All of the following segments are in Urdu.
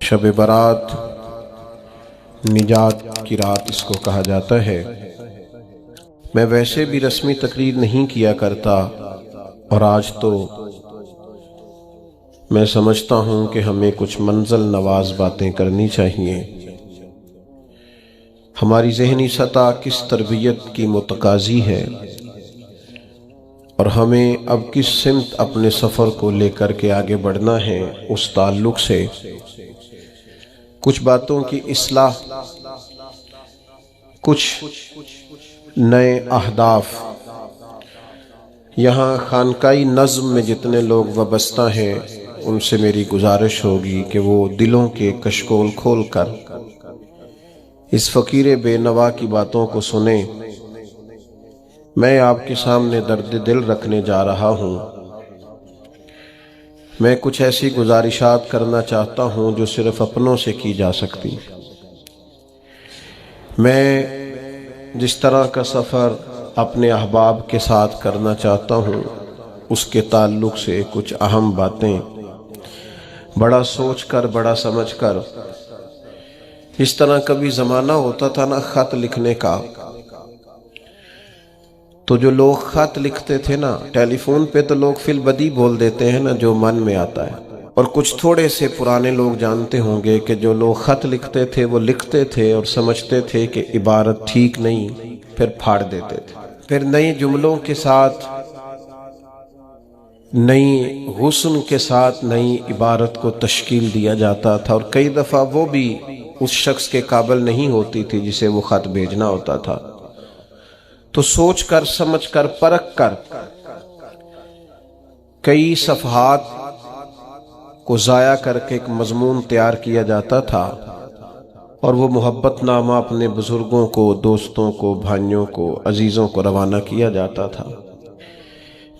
شب برات نجات کی رات اس کو کہا جاتا ہے۔ میں ویسے بھی رسمی تقریر نہیں کیا کرتا، اور آج تو میں سمجھتا ہوں کہ ہمیں کچھ منزل نواز باتیں کرنی چاہیے۔ ہماری ذہنی سطح کس تربیت کی متقاضی ہے، اور ہمیں اب کس سمت اپنے سفر کو لے کر کے آگے بڑھنا ہے، اس تعلق سے کچھ باتوں کی اصلاح، کچھ نئے اہداف۔ یہاں خانقائی نظم میں جتنے لوگ وابستہ ہیں ان سے میری گزارش ہوگی کہ وہ دلوں کے کشکول کھول کر اس فقیر بے نوا کی باتوں کو سنیں۔ میں آپ کے سامنے درد دل رکھنے جا رہا ہوں۔ میں کچھ ایسی گزارشات کرنا چاہتا ہوں جو صرف اپنوں سے کی جا سکتی۔ میں جس طرح کا سفر اپنے احباب کے ساتھ کرنا چاہتا ہوں، اس کے تعلق سے کچھ اہم باتیں بڑا سوچ کر، بڑا سمجھ کر۔ اس طرح کبھی زمانہ ہوتا تھا نا خط لکھنے کا، تو جو لوگ خط لکھتے تھے نا، ٹیلی فون پہ تو لوگ فی البدی بول دیتے ہیں نا جو من میں آتا ہے، اور کچھ تھوڑے سے پرانے لوگ جانتے ہوں گے کہ جو لوگ خط لکھتے تھے وہ لکھتے تھے اور سمجھتے تھے کہ عبارت ٹھیک نہیں، پھر پھاڑ دیتے تھے، پھر نئے جملوں کے ساتھ، نئی حسن کے ساتھ نئی عبارت کو تشکیل دیا جاتا تھا، اور کئی دفعہ وہ بھی اس شخص کے قابل نہیں ہوتی تھی جسے وہ خط بھیجنا ہوتا تھا۔ تو سوچ کر، سمجھ کر، پرکھ کر کئی صفحات کو ضائع کر کے ایک مضمون تیار کیا جاتا تھا، اور وہ محبت نامہ اپنے بزرگوں کو، دوستوں کو، بھائیوں کو، عزیزوں کو روانہ کیا جاتا تھا۔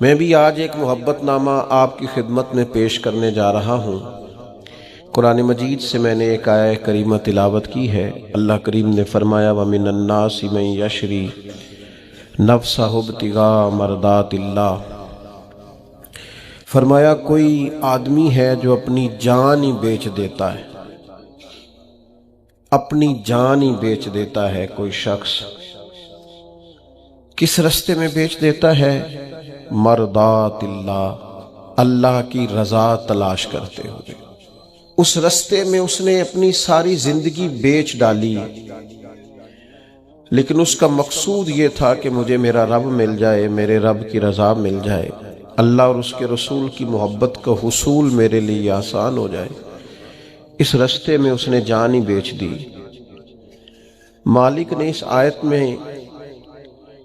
میں بھی آج ایک محبت نامہ آپ کی خدمت میں پیش کرنے جا رہا ہوں۔ قرآن مجید سے میں نے ایک آیہ کریمہ تلاوت کی ہے۔ اللہ کریم نے فرمایا وَمِنَ النَّاسِ مَن يَشْرِي نَفْسَهُ ابْتِغَاءَ مَرْضَاتِ اللَّهِ، فرمایا کوئی آدمی ہے جو اپنی جان ہی بیچ دیتا ہے، اپنی جان ہی بیچ دیتا ہے۔ کوئی شخص کس رستے میں بیچ دیتا ہے؟ مرضات اللہ، اللہ کی رضا تلاش کرتے ہوئے اس رستے میں اس نے اپنی ساری زندگی بیچ ڈالی، لیکن اس کا مقصود یہ تھا کہ مجھے میرا رب مل جائے، میرے رب کی رضا مل جائے، اللہ اور اس کے رسول کی محبت کا حصول میرے لیے آسان ہو جائے۔ اس رستے میں اس نے جان ہی بیچ دی۔ مالک نے اس آیت میں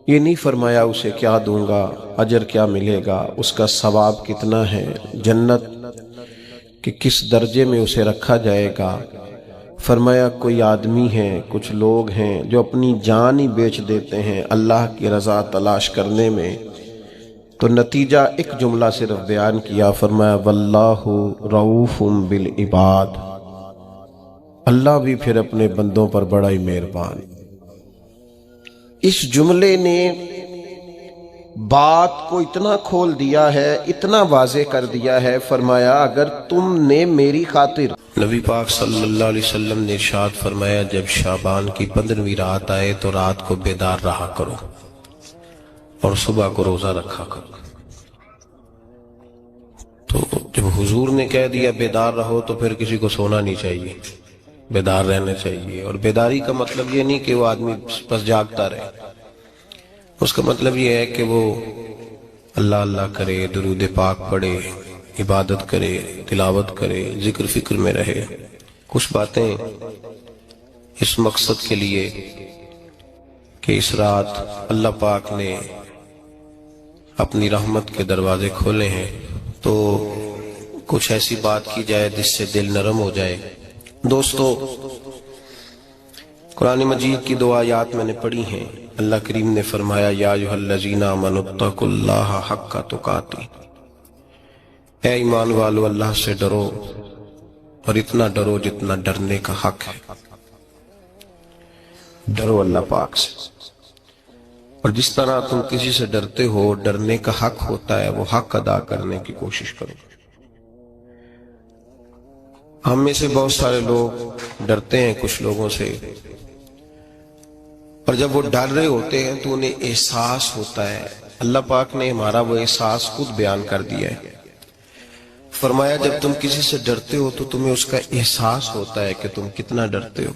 یہ نہیں فرمایا اسے کیا دوں گا، اجر کیا ملے گا، اس کا ثواب کتنا ہے، جنت کہ کس درجے میں اسے رکھا جائے گا۔ فرمایا کوئی آدمی ہے، کچھ لوگ ہیں جو اپنی جان ہی بیچ دیتے ہیں اللہ کی رضا تلاش کرنے میں۔ تو نتیجہ ایک جملہ صرف بیان کیا، فرمایا واللہ رؤوف بالعباد، اللہ بھی پھر اپنے بندوں پر بڑا ہی مہربان۔ اس جملے نے بات کو اتنا کھول دیا ہے، اتنا واضح کر دیا ہے۔ فرمایا اگر تم نے میری خاطر، نبی پاک صلی اللہ علیہ وسلم نے ارشاد فرمایا جب شعبان کی 15ویں رات آئے تو رات کو بیدار رہا کرو اور صبح کو روزہ رکھا کرو۔ تو جب حضور نے کہہ دیا بیدار رہو تو پھر کسی کو سونا نہیں چاہیے، بیدار رہنا چاہیے۔ اور بیداری کا مطلب یہ نہیں کہ وہ آدمی بس جاگتا رہے، اس کا مطلب یہ ہے کہ وہ اللہ اللہ کرے، درود پاک پڑھے، عبادت کرے، تلاوت کرے، ذکر فکر میں رہے۔ کچھ باتیں اس مقصد کے لیے کہ اس رات اللہ پاک نے اپنی رحمت کے دروازے کھولے ہیں، تو کچھ ایسی بات کی جائے جس سے دل نرم ہو جائے۔ دوستو، قرآن مجید کی 2 آیات میں نے پڑھی ہیں۔ اللہ کریم نے فرمایا یا ایھا الذین آمنوا اتقوا اللہ حق تقاتہ، اے ایمان والو اللہ سے ڈرو، اور اتنا ڈرو جتنا ڈرنے کا حق ہے۔ ڈرو اللہ پاک سے، اور جس طرح تم کسی سے ڈرتے ہو، ڈرنے کا حق ہوتا ہے، وہ حق ادا کرنے کی کوشش کرو۔ ہم میں سے بہت سارے لوگ ڈرتے ہیں کچھ لوگوں سے، اور جب وہ ڈر رہے ہوتے ہیں تو انہیں احساس ہوتا ہے۔ اللہ پاک نے ہمارا وہ احساس خود بیان کر دیا ہے، فرمایا جب تم کسی سے ڈرتے ہو تو تمہیں اس کا احساس ہوتا ہے کہ تم کتنا ڈرتے ہو،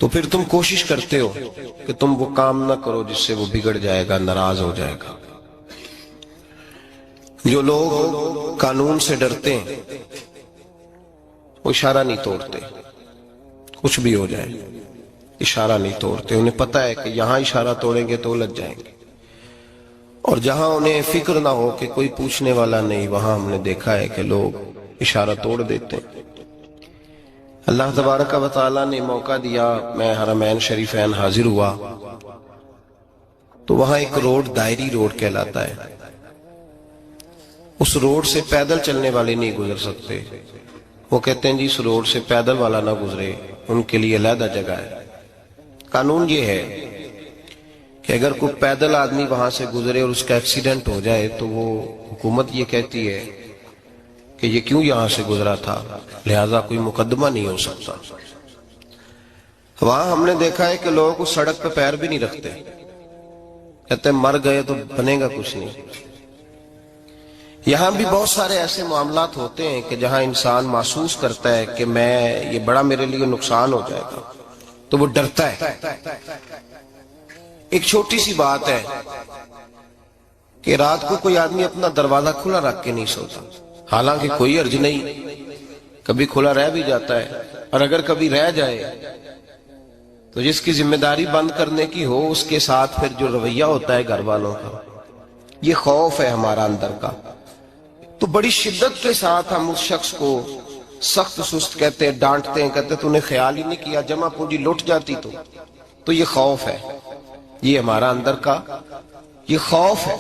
تو پھر تم کوشش کرتے ہو کہ تم وہ کام نہ کرو جس سے وہ بگڑ جائے گا، ناراض ہو جائے گا۔ جو لوگ قانون سے ڈرتے ہیں وہ اشارہ نہیں توڑتے، کچھ بھی ہو جائے اشارہ نہیں توڑتے، انہیں پتہ ہے کہ یہاں اشارہ توڑیں گے تو الجھ جائیں گے، اور جہاں انہیں فکر نہ ہو کہ کوئی پوچھنے والا نہیں، وہاں ہم نے دیکھا ہے کہ لوگ اشارہ توڑ دیتے ہیں۔ اللہ تبارک و تعالیٰ نے موقع دیا، میں حرمین شریفین حاضر ہوا تو وہاں ایک روڈ دائری روڈ کہلاتا ہے، اس روڈ سے پیدل چلنے والے نہیں گزر سکتے۔ وہ کہتے ہیں جی اس روڈ سے پیدل والا نہ گزرے، ان کے لیے علیحدہ جگہ ہے۔ قانون یہ ہے کہ اگر کوئی پیدل آدمی وہاں سے گزرے اور اس کا ایکسیڈنٹ ہو جائے تو وہ حکومت یہ کہتی ہے کہ یہ کیوں یہاں سے گزرا تھا، لہذا کوئی مقدمہ نہیں ہو سکتا۔ وہاں ہم نے دیکھا ہے کہ لوگ اس سڑک پہ پیر بھی نہیں رکھتے، کہتے ہیں مر گئے تو بنے گا کچھ نہیں۔ یہاں بھی بہت سارے ایسے معاملات ہوتے ہیں کہ جہاں انسان محسوس کرتا ہے کہ یہ بڑا میرے لیے نقصان ہو جائے گا تو وہ ڈرتا ہے۔ ایک چھوٹی سی بات ہے کہ رات کو کوئی آدمی اپنا دروازہ کھلا رکھ کے نہیں سوتا، حالانکہ کوئی حرج نہیں، کبھی کھلا رہ بھی جاتا ہے، اور اگر کبھی رہ جائے تو جس کی ذمہ داری بند کرنے کی ہو اس کے ساتھ پھر جو رویہ ہوتا ہے گھر والوں کا، یہ خوف ہے ہمارا اندر کا، تو بڑی شدت کے ساتھ ہم اس شخص کو سخت سست کہتے ہیں، ڈانٹتے ہیں، کہتے ہیں تو نے خیال ہی نہیں کیا، جمع پونجی لٹ جاتی تو یہ خوف ہے، یہ ہمارا اندر کا یہ خوف ہے۔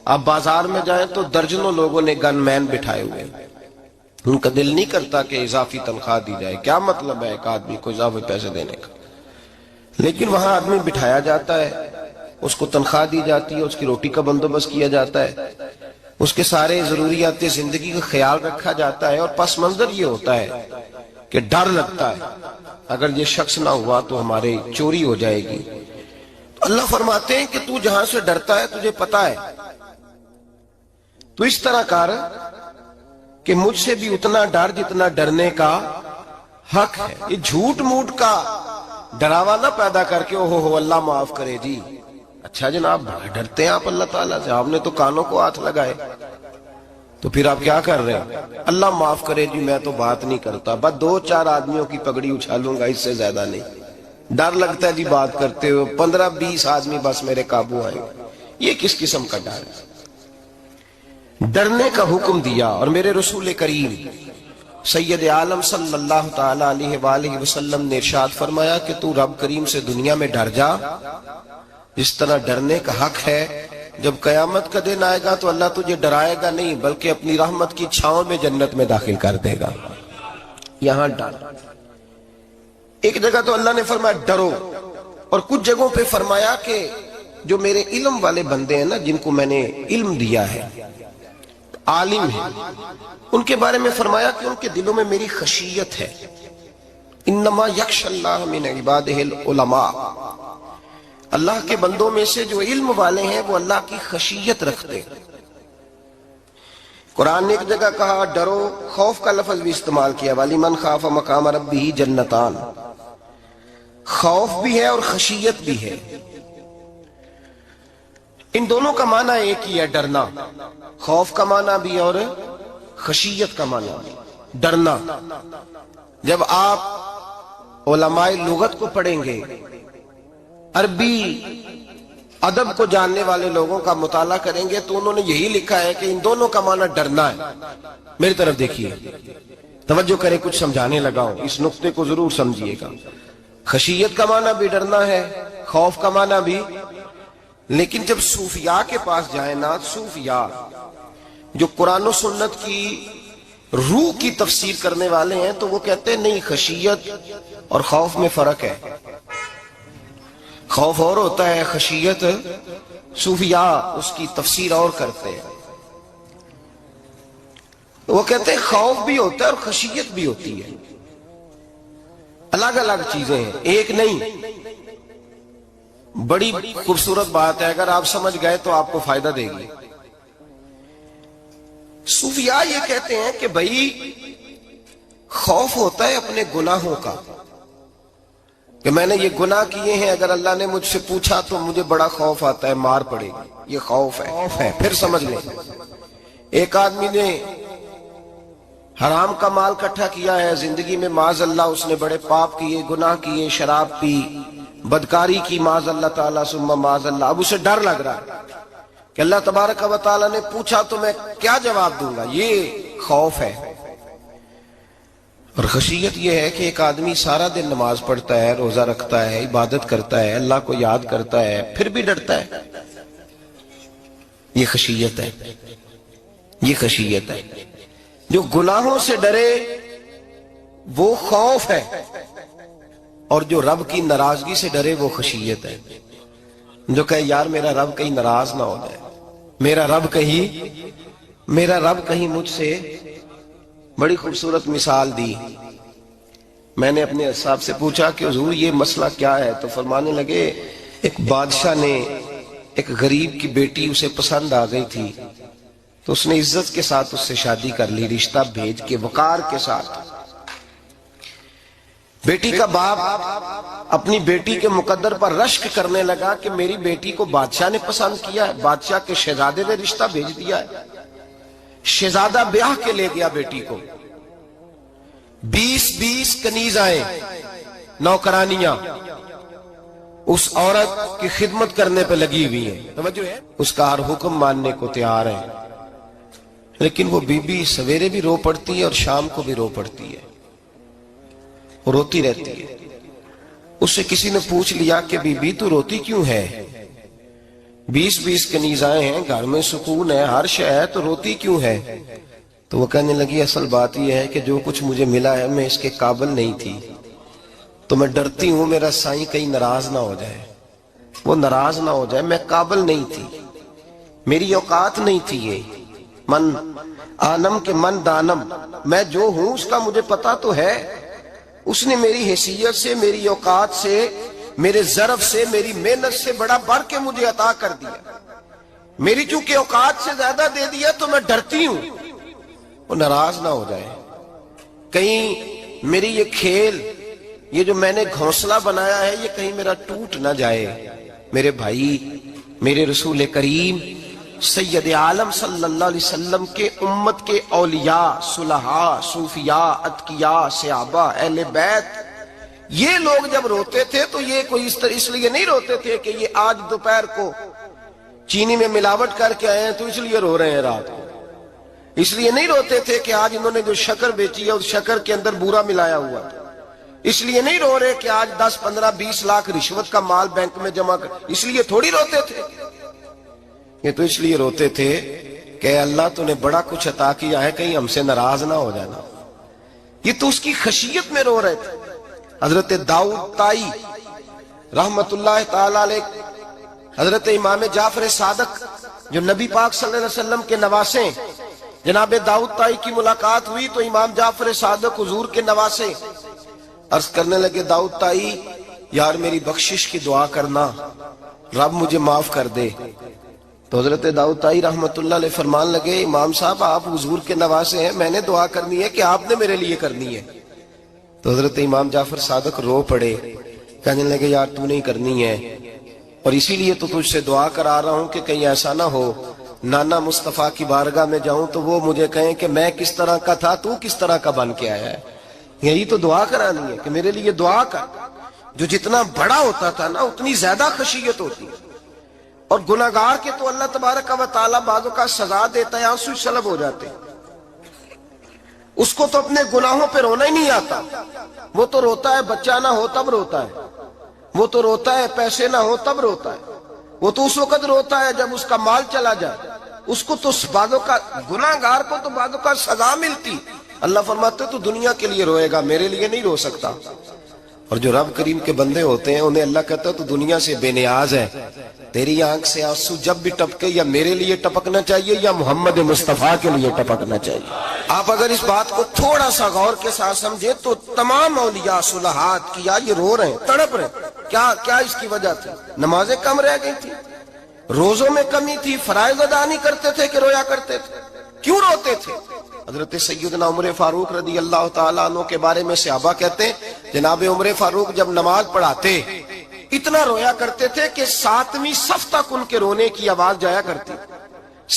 آپ بازار میں جائیں تو درجنوں لوگوں نے گن مین بٹھائے ہوئے ہیں، ان کا دل نہیں کرتا کہ اضافی تنخواہ دی جائے، کیا مطلب ہے ایک آدمی کو اضافی پیسے دینے کا، لیکن وہاں آدمی بٹھایا جاتا ہے، اس کو تنخواہ دی جاتی ہے، اس کی روٹی کا بندوبست کیا جاتا ہے، اس کے سارے ضروریات زندگی کا خیال رکھا جاتا ہے، اور پس منظر یہ ہوتا ہے کہ ڈر لگتا ہے اگر یہ شخص نہ ہوا تو ہمارے چوری ہو جائے گی۔ تو اللہ فرماتے ہیں کہ تو جہاں سے ڈرتا ہے تجھے پتا ہے، تو اس طرح کر کہ مجھ سے بھی اتنا ڈر جتنا ڈرنے کا حق ہے۔ یہ جھوٹ موٹ کا ڈراوا نہ پیدا کر کے اوہ اللہ معاف کرے جی، اچھا جناب بڑا ڈرتے ہیں آپ اللہ تعالیٰ سے، آپ نے تو کانوں کو ہاتھ لگائے، تو پھر آپ کیا کر رہے ہیں؟ اللہ معاف کرے جی میں تو بات نہیں کرتا، بس 2-4 آدمیوں کی پگڑی اچھالوں گا، اس سے زیادہ نہیں، ڈر لگتا ہے جی بات کرتے ہوئے، 15-20 آدمی بس میرے قابو آئے۔ یہ کس قسم کا ڈر ہے؟ ڈرنے کا حکم دیا، اور میرے رسول کریم سید عالم صلی اللہ تعالی علیہ وآلہ وسلم نے ارشاد فرمایا کہ تو رب کریم سے دنیا میں ڈر جا جس طرح ڈرنے کا حق ہے، جب قیامت کا دن آئے گا تو اللہ تجھے ڈرائے گا نہیں بلکہ اپنی رحمت کی چھاؤں میں جنت میں داخل کر دے گا۔ یہاں ڈر، ایک جگہ تو اللہ نے فرمایا ڈرو، اور کچھ جگہوں پہ فرمایا کہ جو میرے علم والے بندے ہیں نا، جن کو میں نے علم دیا ہے، عالم ہیں، ان کے بارے میں فرمایا کہ ان کے دلوں میں میری خشیت ہے۔ انما یخشی اللہ من عبادہ العلماء، اللہ کے بندوں میں سے جو علم والے ہیں وہ اللہ کی خشیت رکھتے ہیں۔ قرآن نے ایک جگہ کہا ڈرو، خوف کا لفظ بھی استعمال کیا، وَلِمَنْ خَافَ مَقَامَ رَبِّهِ جَنَّتَانِ، خوف بھی ہے اور خشیت بھی ہے، ان دونوں کا معنی ایک ہی ہے، ڈرنا، خوف کا معنی بھی اور خشیت کا معنی بھی، ڈرنا۔ جب آپ علماء لغت کو پڑھیں گے، عربی ادب کو جاننے والے لوگوں کا مطالعہ کریں گے تو انہوں نے یہی لکھا ہے کہ ان دونوں کا معنی ڈرنا ہے۔ میری طرف دیکھیے، توجہ کریں، کچھ سمجھانے لگا ہوں، اس نقطے کو ضرور سمجھیے گا۔ خشیت کا معنی بھی ڈرنا ہے، خوف کا معنی بھی، لیکن جب صوفیاء کے پاس جائیں نا، صوفیاء جو قرآن و سنت کی روح کی تفسیر کرنے والے ہیں، تو وہ کہتے ہیں نہیں، خشیت اور خوف میں فرق ہے، خوف اور ہوتا ہے، خشیت صوفیاء اس کی تفسیر اور کرتے ہیں۔ وہ کہتے ہیں خوف بھی ہوتا ہے اور خشیت بھی ہوتی ہے، الگ الگ چیزیں ہیں، ایک نہیں۔ بڑی خوبصورت بات ہے، اگر آپ سمجھ گئے تو آپ کو فائدہ دے گی۔ صوفیاء یہ کہتے ہیں کہ بھائی خوف ہوتا ہے اپنے گناہوں کا، کہ میں نے یہ گناہ کیے ہیں، اگر اللہ نے مجھ سے پوچھا تو مجھے بڑا خوف آتا ہے، مار پڑے گی، یہ خوف ہے۔ پھر سمجھ لیں، ایک آدمی نے حرام کا مال اکٹھا کیا ہے زندگی میں، معاذ اللہ اس نے بڑے پاپ کیے، گناہ کیے، شراب پی، بدکاری کی، معاذ اللہ تعالیٰ ثم معاذ اللہ۔ اب اسے ڈر لگ رہا ہے کہ اللہ تبارک و تعالیٰ نے پوچھا تو میں کیا جواب دوں گا، یہ خوف ہے۔ اور خشیت یہ ہے کہ ایک آدمی سارا دن نماز پڑھتا ہے، روزہ رکھتا ہے، عبادت کرتا ہے، اللہ کو یاد کرتا ہے، پھر بھی ڈرتا ہے، یہ خشیت ہے، یہ خشیت ہے۔ جو گناہوں سے ڈرے وہ خوف ہے، اور جو رب کی ناراضگی سے ڈرے وہ خشیت ہے۔ جو کہے یار میرا رب کہیں ناراض نہ ہو جائے، میرا رب کہیں مجھ سے، بڑی خوبصورت مثال دی۔ میں نے اپنے صاحب سے پوچھا کہ حضور یہ مسئلہ کیا ہے، تو فرمانے لگے ایک بادشاہ نے ایک غریب کی بیٹی اسے پسند آ گئی تھی، تو اس نے عزت کے ساتھ اس سے شادی کر لی، رشتہ بھیج کے وقار کے ساتھ۔ بیٹی کا باپ اپنی بیٹی کے مقدر پر رشک کرنے لگا کہ میری بیٹی کو بادشاہ نے پسند کیا ہے، بادشاہ کے شہزادے نے رشتہ بھیج دیا ہے۔ شہزادہ بیاہ کے لے گیا بیٹی کو، 20 کنیزائیں، نوکرانیاں اس عورت کی خدمت کرنے پہ لگی ہوئی ہیں، توجہ ہے، اس کا ہر حکم ماننے کو تیار ہے۔ لیکن وہ بی بی سویرے بھی رو پڑتی ہے اور شام کو بھی رو پڑتی ہے، روتی رہتی ہے۔ اس سے کسی نے پوچھ لیا کہ بی بی تو روتی کیوں ہے، 20 کنیزائیں ہیں، گھر میں سکون ہے، ہر شے ہے، تو روتی کیوں ہے؟ تو وہ کہنے لگی اصل بات یہ ہے کہ جو کچھ مجھے ملا ہے میں اس کے قابل نہیں تھی، تو میں ڈرتی ہوں میرا سائیں کہیں ناراض نہ ہو جائے، وہ ناراض نہ ہو جائے، میں قابل نہیں تھی، میری اوقات نہیں تھی۔ یہ من آنم کے من دانم، میں جو ہوں اس کا مجھے پتا تو ہے، اس نے میری حیثیت سے، میری اوقات سے، میرے ظرف سے، میری محنت سے بڑا بڑھ کے مجھے عطا کر دیا، میری چونکہ اوقات سے زیادہ دے دیا تو میں ڈرتی ہوں وہ ناراض نہ ہو جائے، کہیں میری یہ کھیل، یہ جو میں نے گھونسلہ بنایا ہے یہ کہیں میرا ٹوٹ نہ جائے۔ میرے بھائی، میرے رسول کریم سید عالم صلی اللہ علیہ وسلم کے امت کے اولیاء، صلحاء، صوفیاء، اتقیاء، صحابہ، اہل بیت، یہ لوگ جب روتے تھے تو یہ کوئی اس لیے نہیں روتے تھے کہ یہ آج دوپہر کو چینی میں ملاوٹ کر کے آئے ہیں تو اس لیے رو رہے ہیں رات کو، اس لیے نہیں روتے تھے کہ آج انہوں نے جو شکر بیچی ہے اس شکر کے اندر بورا ملایا ہوا تھا، اس لیے نہیں رو رہے کہ آج 10 15 20 لاکھ رشوت کا مال بینک میں جمع کر، اس لیے تھوڑی روتے تھے، یہ تو اس لیے روتے تھے کہ اللہ تو نے بڑا کچھ عطا کیا ہے، کہیں ہم سے ناراض نہ ہو جانا، یہ تو اس کی خشیت میں رو رہے تھے۔ حضرت داؤد طائی رحمت اللہ تعالی علیہ، حضرت امام جعفر صادق جو نبی پاک صلی اللہ علیہ وسلم کے نواسے، جناب داؤد طائی کی ملاقات ہوئی تو امام جعفر صادق حضور کے نواسے عرض کرنے لگے داؤد طائی یار میری بخشش کی دعا کرنا، رب مجھے معاف کر دے۔ تو حضرت داؤد طائی رحمت اللہ علیہ فرمان لگے امام صاحب آپ حضور کے نواسے ہیں، میں نے دعا کرنی ہے کہ آپ نے میرے لیے کرنی ہے؟ تو حضرت امام جعفر صادق رو پڑے، کہنے لگے یار تو نہیں کرنی ہے، اور اسی لیے تو تجھ سے دعا کرا رہا ہوں کہ کہیں ایسا نہ ہو نانا مصطفیٰ کی بارگاہ میں جاؤں تو وہ مجھے کہیں کہ میں کس طرح کا تھا تو کس طرح کا بن کے آیا ہے، یہی تو دعا کرانی ہے کہ میرے لیے دعا کر۔ جو جتنا بڑا ہوتا تھا نا اتنی زیادہ خشیت ہوتی ہے، اور گناہگار کے تو اللہ تبارک و تعالیٰ بعضوں کا سزا دیتا ہے، آنسو سلب ہو جاتے ہیں، اس کو تو اپنے گناہوں پہ رونا ہی نہیں آتا، وہ تو روتا ہے بچہ نہ ہو تب روتا ہے، وہ تو روتا ہے پیسے نہ ہو تب روتا ہے، وہ تو اس وقت روتا ہے جب اس کا مال چلا جائے، اس کو تو بعضوں کا گناہگار کو تو بعضوں کا سزا ملتی، اللہ فرماتے تو دنیا کے لیے روئے گا میرے لیے نہیں رو سکتا۔ اور جو رب کریم کے بندے ہوتے ہیں انہیں اللہ کہتا ہے تو دنیا سے بے نیاز ہے، تیری آنکھ سے آنسو جب بھی ٹپکے یا میرے لیے ٹپکنا چاہیے یا محمد مصطفیٰ کے لیے ٹپکنا چاہیے۔ آپ اگر اس بات کو تھوڑا سا غور کے ساتھ سمجھے تو تمام اولیاء صلحات کیا یہ رو رہے ہیں، تڑپ رہے ہیں، کیا اس کی وجہ تھی؟ نمازیں کم رہ گئی تھی، روزوں میں کمی تھی، فرائض ادا نہیں کرتے تھے کہ رویا کرتے تھے؟ کیوں روتے تھے؟ حضرت سیدنا عمر فاروق رضی اللہ تعالیٰ عنہ کے بارے میں صحابہ کہتے ہیں جناب عمر فاروق جب نماز پڑھاتے اتنا رویا کرتے تھے کہ 7ویں صف تک ان کے رونے کی آواز جایا کرتی،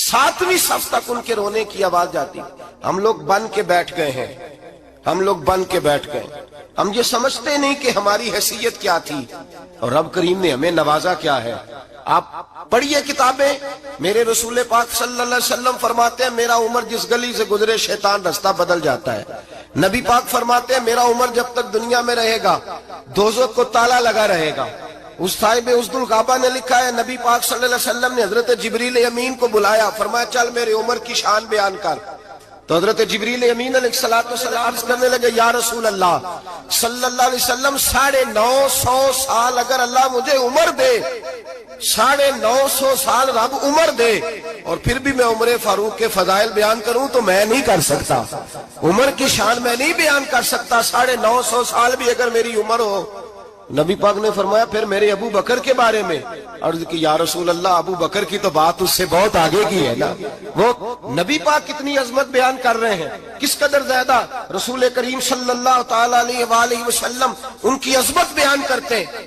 7ویں صف تک ان کے رونے کی آواز جاتی۔ ہم لوگ بن کے بیٹھ گئے ہیں، ہم لوگ بن کے بیٹھ گئے، ہم یہ سمجھتے نہیں کہ ہماری حیثیت کیا تھی اور رب کریم نے ہمیں نوازا کیا ہے۔ آپ پڑھیے کتابیں، میرے رسول پاک صلی اللہ علیہ وسلم فرماتے ہیں میرا عمر جس گلی سے گزرے شیطان رستہ بدل جاتا ہے۔ نبی پاک فرماتے ہیں میرا عمر جب تک دنیا میں رہے گا دوزخ کو تالا لگا رہے گا۔ اس صاحب اسد الغابہ نے لکھا ہے نبی پاک صلی اللہ علیہ وسلم نے حضرت جبریل امین کو بلایا، فرمایا چل میرے عمر کی شان بیان کر۔ تو حضرت جبریل امین علیہ السلام عرض کرنے لگے یا رسول اللہ صلی اللہ علیہ وسلم 950 سال اگر اللہ مجھے عمر دے، 950 سال رب عمر دے اور پھر بھی میں عمر فاروق کے فضائل بیان کروں تو میں نہیں کر سکتا، عمر کی شان میں نہیں بیان کر سکتا، 950 سال بھی اگر میری عمر ہو۔ نبی پاک نے فرمایا پھر میرے ابو بکر کے بارے میں، عرض کی یا رسول اللہ ابو بکر کی تو بات اس سے بہت آگے کی ہے نا، وہ نبی پاک کتنی عظمت بیان کر رہے ہیں، کس قدر زیادہ رسول کریم صلی اللہ تعالی علیہ وآلہ وسلم ان کی عظمت بیان کرتے ہیں۔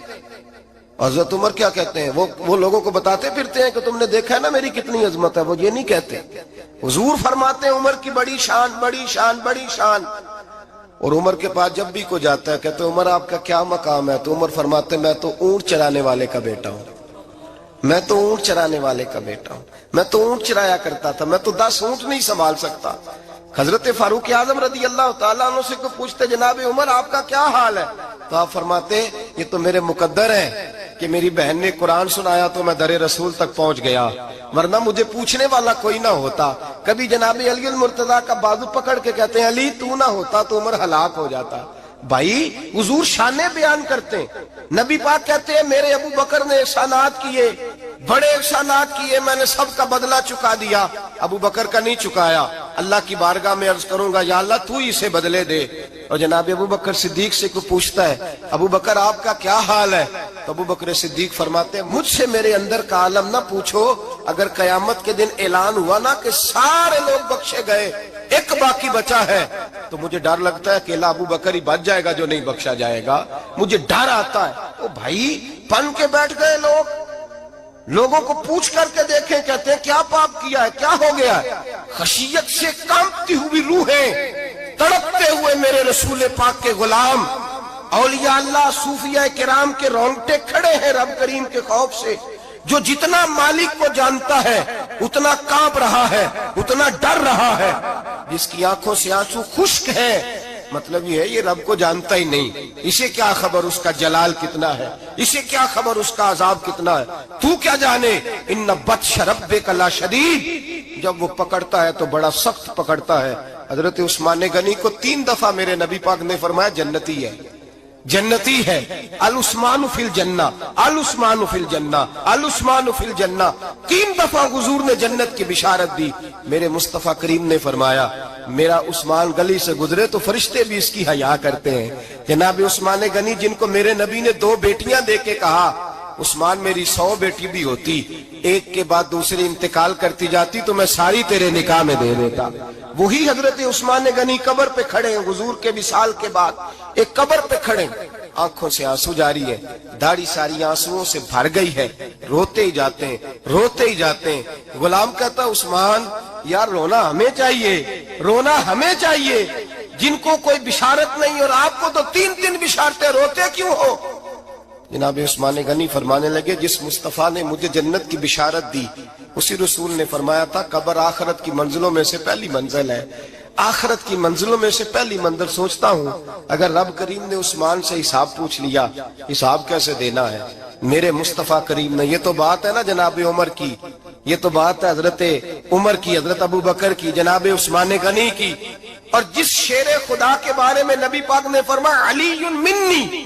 حضرت عمر کیا کہتے ہیں، وہ لوگوں کو بتاتے پھرتے ہیں کہ تم نے دیکھا ہے نا میری کتنی عظمت ہے، وہ یہ نہیں کہتے۔ حضور فرماتے ہیں عمر کی بڑی شان بڑی شان بڑی شان، اور عمر کے پاس جب بھی کوئی جاتا ہے کہتے ہیں عمر آپ کا کیا مقام ہے، تو عمر فرماتے ہیں میں تو اونٹ چرانے والے کا بیٹا ہوں، میں تو اونٹ چرانے والے کا بیٹا ہوں، میں تو اونٹ چرایا کرتا تھا، میں تو 10 اونٹ نہیں سنبھال سکتا۔ حضرت فاروق اعظم رضی اللہ تعالیٰ عنہ سے کو پوچھتے جناب عمر آپ کا کیا حال ہے، تو آپ فرماتے یہ تو میرے مقدر ہے کہ میری بہن نے قرآن سنایا تو میں در رسول تک پہنچ گیا، ورنہ مجھے پوچھنے والا کوئی نہ ہوتا۔ کبھی جناب علی المرتضیٰ کا بازو پکڑ کے کہتے ہیں علی تو نہ ہوتا تو عمر ہلاک ہو جاتا۔ بھائی حضور شانیں بیان کرتے ہیں، نبی پاک کہتے ہیں میرے ابو بکر نے احسانات کیے، بڑے احسانات کیے، میں نے سب کا بدلہ چکا دیا، ابو بکر کا نہیں چکایا، اللہ کی بارگاہ میں عرض کروں گا یا اللہ تو ہی اسے بدلے دے۔ اور جناب ابو بکر صدیق سے کوئی پوچھتا ہے ابو بکر آپ کا کیا حال ہے، تو ابو بکر صدیق فرماتے ہیں مجھ سے میرے اندر کا عالم نہ پوچھو، اگر قیامت کے دن اعلان ہوا نا کہ سارے لوگ بخشے گئے ایک باقی بچا ہے تو مجھے ڈر لگتا ہے کہ ابو بکر ہی بچ جائے گا جو نہیں بخشا جائے گا، مجھے ڈر آتا ہے۔ تو بھائی پن کے بیٹھ گئے لوگ، لوگوں کو پوچھ کر کے دیکھیں، کہتے ہیں کیا پاپ کیا ہے، کیا ہو گیا ہے؟ خشیت سے کانپتی ہوئی روحیں، تڑپتے ہوئے میرے رسول پاک کے غلام، اولیاء اللہ صوفیاء کرام کے رونگٹے کھڑے ہیں رب کریم کے خوف سے، جو جتنا مالک کو جانتا ہے اتنا کانپ رہا ہے، اتنا ڈر رہا ہے، جس کی آنکھوں سے آنسو خشک ہے، مطلب یہ ہے یہ رب کو جانتا ہی نہیں، اسے کیا خبر اس کا جلال کتنا ہے، اسے کیا خبر اس کا عذاب کتنا ہے، تو کیا جانے ان بطش ربک لشدید، جب وہ پکڑتا ہے تو بڑا سخت پکڑتا ہے۔ حضرت عثمان غنی کو 3 دفعہ میرے نبی پاک نے فرمایا جنتی ہے، جنتی ہے، العثمان فی الجنہ، العثمان فی الجنہ، العثمان فی الجنہ، 3 دفعہ حضور نے جنت کی بشارت دی۔ میرے مصطفیٰ کریم نے فرمایا میرا عثمان گلی سے گزرے تو فرشتے بھی اس کی حیا کرتے ہیں۔ جناب عثمان غنی جن کو میرے نبی نے 2 بیٹیاں دے کے کہا عثمان میری 100 بیٹی بھی ہوتی، ایک کے بعد دوسری انتقال کرتی جاتی تو میں ساری تیرے نکاح میں دے دیتا، وہی حضرت عثمان غنی قبر پہ کھڑے ہیں حضور کے وصال کے بعد، ایک قبر پہ کھڑے، آنکھوں سے آنسو جاری ہے، داڑھی ساری آنسوؤں سے بھر گئی ہے، روتے ہی جاتے ہیں، روتے ہی جاتے ہیں۔ غلام کہتا عثمان یار رونا ہمیں چاہیے، رونا ہمیں چاہیے، جن کو کوئی بشارت نہیں اور آپ کو تو 3 بشارتیں، روتے کیوں ہو؟ جناب عثمان غنی فرمانے لگے جس مصطفیٰ نے مجھے جنت کی بشارت دی اسی رسول نے فرمایا تھا قبر آخرت کی منزلوں میں سے پہلی منزل ہے، آخرت کی منزلوں میں سے پہلی منزل۔ سوچتا ہوں اگر رب کریم نے عثمان سے حساب پوچھ لیا حساب کیسے دینا ہے، میرے مصطفیٰ کریم نے، یہ تو بات ہے نا جناب عمر کی، یہ تو بات ہے حضرت عمر کی، حضرت ابو بکر کی، جناب عثمان غنی کی، اور جس شیر خدا کے بارے میں نبی پاک نے فرمایا علی منی،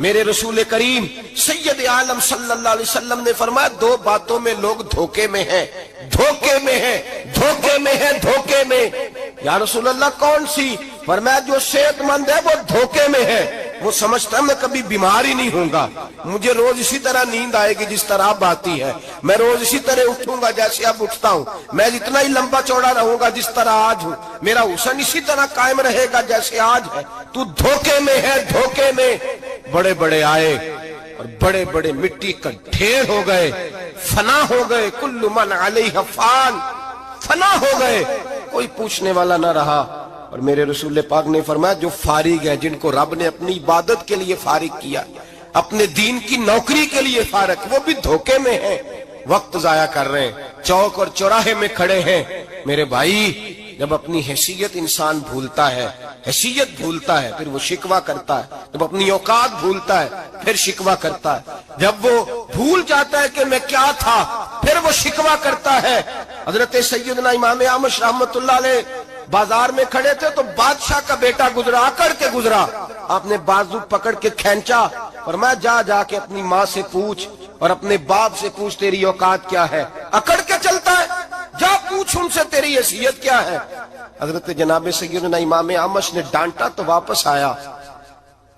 میرے رسول کریم سید عالم صلی اللہ علیہ وسلم نے فرمایا دو باتوں میں لوگ دھوکے میں ہیں، دھوکے میں ہیں، دھوکے میں ہیں، دھوکے میں۔ یا رسول اللہ کون سی؟ فرمایا جو صحت مند ہے وہ دھوکے میں ہے، وہ سمجھتا ہے میں کبھی بیمار ہی نہیں ہوں گا، مجھے روز اسی طرح نیند آئے گی جس طرح اب آتی ہے، میں روز اسی طرح اٹھوں گا جیسے اب اٹھتا ہوں، میں اتنا ہی لمبا چوڑا رہوں گا جس طرح آج ہوں، میرا حسن اسی طرح قائم رہے گا جیسے آج ہے۔ تو دھوکے میں ہے، دھوکے میں۔ بڑے بڑے آئے اور بڑے بڑے مٹی کا ڈھیر ہو گئے، فنا ہو گئے، کل من علیہ فان، فنا ہو گئے، کوئی پوچھنے والا نہ رہا۔ اور میرے رسول پاک نے فرمایا جو فارغ ہے، جن کو رب نے اپنی عبادت کے لیے فارغ کیا، اپنے دین کی نوکری کے لیے فارغ، وہ بھی دھوکے میں ہیں، وقت ضائع کر رہے ہیں، چوک اور چوراہے میں کھڑے ہیں۔ میرے بھائی جب اپنی حیثیت انسان بھولتا ہے، حیثیت بھولتا ہے، پھر وہ شکوہ کرتا ہے، جب اپنی اوقات بھولتا ہے پھر شکوہ کرتا ہے، جب وہ بھول جاتا ہے کہ میں کیا تھا پھر وہ شکوہ کرتا ہے۔ حضرت سیدنا امام اعمش رحمت اللہ علیہ بازار میں کھڑے تھے تو بادشاہ کا بیٹا گزرا، اکڑ کے گزرا، آپ نے بازو پکڑ کے کھینچا اور میں جا کے اپنی ماں سے پوچھ اور اپنے باپ سے پوچھ تیری اوقات کیا ہے، اکڑ کے چلتا ہے، جا پوچھ ان سے تیری حیثیت کیا ہے۔ حضرت جناب سیدنا امام اعمش نے ڈانٹا تو واپس آیا،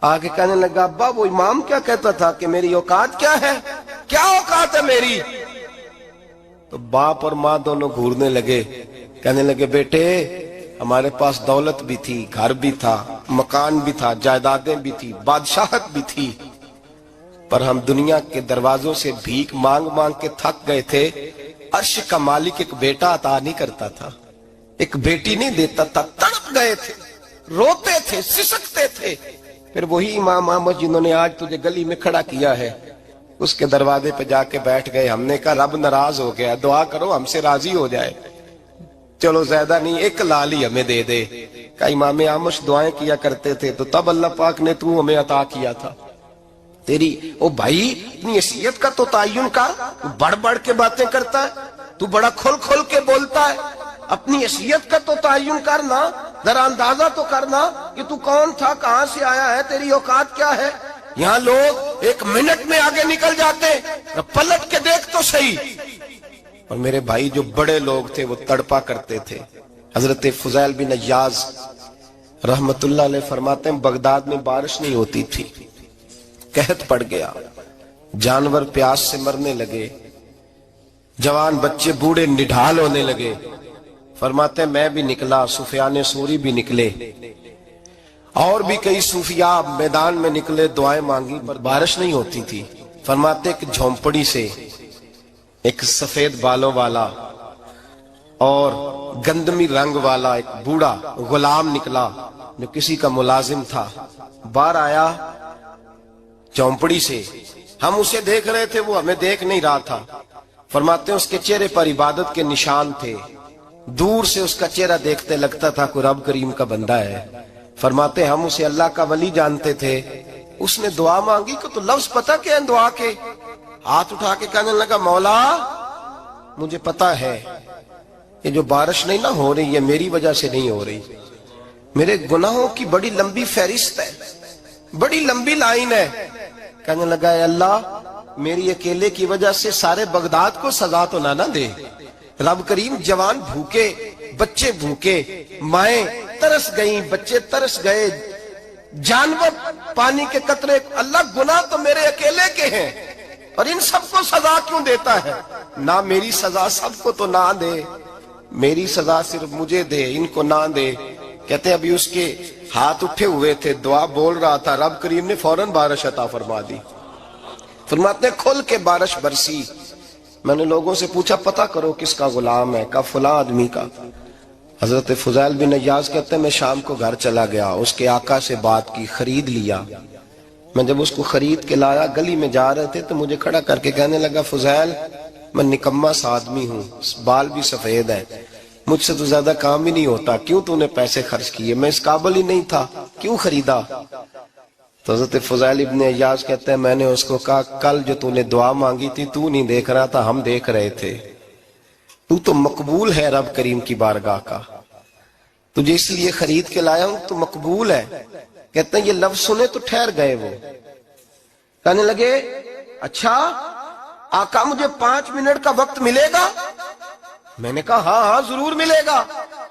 آگے کہنے لگا ابا وہ امام کیا کہتا تھا کہ میری اوقات کیا ہے، کیا اوقات ہے میری؟ تو باپ اور ماں دونوں گھورنے لگے، کہنے لگے بیٹے ہمارے پاس دولت بھی تھی، گھر بھی تھا، مکان بھی تھا، جائیدادیں بھی تھی، بادشاہت بھی تھی، پر ہم دنیا کے دروازوں سے بھیک مانگ مانگ کے تھک گئے تھے۔ عرش کا مالک ایک بیٹا عطا نہیں کرتا تھا، ایک بیٹی نہیں دیتا تھا، تڑپ گئے تھے، روتے تھے، سسکتے تھے۔ پھر وہی امام احمد جنہوں نے آج تجھے گلی میں کھڑا کیا ہے اس کے دروازے پہ جا کے بیٹھ گئے، ہم نے کہا رب ناراض ہو گیا، دعا کرو ہم سے راضی ہو جائے، چلو زیادہ نہیں ایک لالی ہمیں دے دے۔ کہ امام احمد دعائیں کیا کرتے تھے تو تب اللہ پاک نے تو ہمیں عطا کیا تھا۔ تیری او بھائی اپنی حیثیت کا تو تعین کر، تو بڑھ بڑھ کے باتیں کرتا ہے، تو بڑا کھل کھل کے بولتا ہے، اپنی حیثیت کا تو تعین کرنا، ذرا اندازہ تو کرنا کہ تو کون تھا، کہاں سے آیا ہے، تیری اوقات کیا ہے۔ یہاں لوگ ایک منٹ میں آگے نکل جاتے، پلٹ کے دیکھ تو صحیح۔ اور میرے بھائی جو بڑے لوگ تھے وہ تڑپا کرتے تھے۔ حضرت فضیل بن عیاض رحمت اللہ علیہ فرماتے ہیں بغداد میں بارش نہیں ہوتی تھی، قحط پڑ گیا، جانور پیاس سے مرنے لگے، جوان بچے بوڑھے نڈھال ہونے لگے۔ فرماتے ہیں میں بھی نکلا، سفیان ثوری بھی نکلے، اور بھی کئی صوفیاء میدان میں نکلے، دعائیں مانگی پر بارش نہیں ہوتی تھی۔ فرماتے ایک جھونپڑی سے ایک سفید بالوں والا اور گندمی رنگ والا ایک بوڑھا غلام نکلا جو کسی کا ملازم تھا، باہر آیا چونپڑی سے، ہم اسے دیکھ رہے تھے وہ ہمیں دیکھ نہیں رہا تھا۔ فرماتے ہیں اس کے چہرے پر عبادت کے نشان تھے، دور سے اس کا چہرہ دیکھتے لگتا تھا کوئی رب کریم کا بندہ ہے۔ فرماتے ہیں ہم اسے اللہ کا ولی جانتے تھے۔ اس نے دعا مانگی کہ تو لفظ پتہ کیا ہے دعا کے، ہاتھ اٹھا کے کہنے لگا مولا مجھے پتا ہے یہ جو بارش نہیں نہ ہو رہی ہے میری وجہ سے نہیں ہو رہی، میرے گناہوں کی بڑی لمبی فہرست ہے، بڑی لمبی لائن ہے۔ کہنے لگا اے اللہ میری اکیلے کی وجہ سے سارے بغداد کو سزا تو نہ دے، رب کریم جوان بھوکے، بچے بھوکے، مائیں ترس گئیں، بچے ترس گئے، جانور پانی کے قطرے، اللہ گناہ تو میرے اکیلے کے ہیں اور ان سب کو سزا کیوں دیتا ہے؟ نہ میری سزا سب کو تو نہ دے، میری سزا صرف مجھے دے، ان کو نہ دے۔ کہتے ہیں ابھی اس کے ہاتھ اٹھے ہوئے تھے، دعا بول رہا تھا، رب کریم نے فوراً بارش عطا فرما دی۔ فرماتے ہیں کھل کے بارش برسی۔ میں نے لوگوں سے پوچھا پتہ کرو کس کا غلام ہے، کہا فلاں آدمی کا۔ حضرت فضیل بن عیاض کہتے ہیں میں شام کو گھر چلا گیا، اس کے آقا سے بات کی، خرید لیا۔ میں جب اس کو خرید کے لایا گلی میں جا رہے تھے تو مجھے کھڑا کر کے کہنے لگا فضیل میں نکما سا آدمی ہوں، بال بھی سفید ہے، مجھ سے تو زیادہ کام ہی نہیں ہوتا، کیوں تو نے پیسے خرچ کیے، میں اس قابل ہی نہیں تھا، کیوں خریدا؟ تو حضرت فضیل ابن عیاض کہتے ہیں میں نے اس کو کہا کل جو تو نے دعا مانگی تھی تو نہیں دیکھ رہا تھا، ہم دیکھ رہے تھے، تو مقبول ہے رب کریم کی بارگاہ کا، تجھے اس لیے خرید کے لایا ہوں تو مقبول ہے۔ کہتے ہیں یہ لفظ سنے تو ٹھہر گئے وہ، کہنے لگے اچھا آقا مجھے 5 منٹ کا وقت ملے گا؟ میں نے کہا ہاں ہاں ضرور ملے گا۔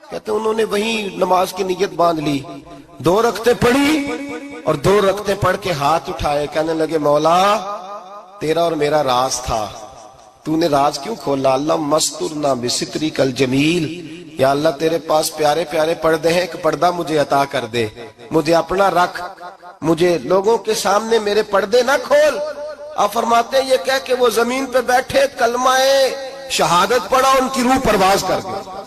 کہتے انہوں نے وہیں نماز کی نیت باندھ لی، 2 رکعتیں پڑھی اور 2 رکعتیں پڑھ کے ہاتھ اٹھائے، کہنے لگے مولا تیرا اور میرا راز تھا، تو نے راز کیوں کھولا؟ اللہ مسترنا بستری کل جمیل، یا اللہ تیرے پاس پیارے پیارے پردے ہیں، ایک پردہ مجھے عطا کر دے، مجھے اپنا رکھ، مجھے لوگوں کے سامنے میرے پردے نہ کھول۔ آپ فرماتے ہیں یہ کہہ کہ وہ زمین پہ بیٹھے کلمہ شہادت پڑھا، ان کی روح پرواز کر گئی۔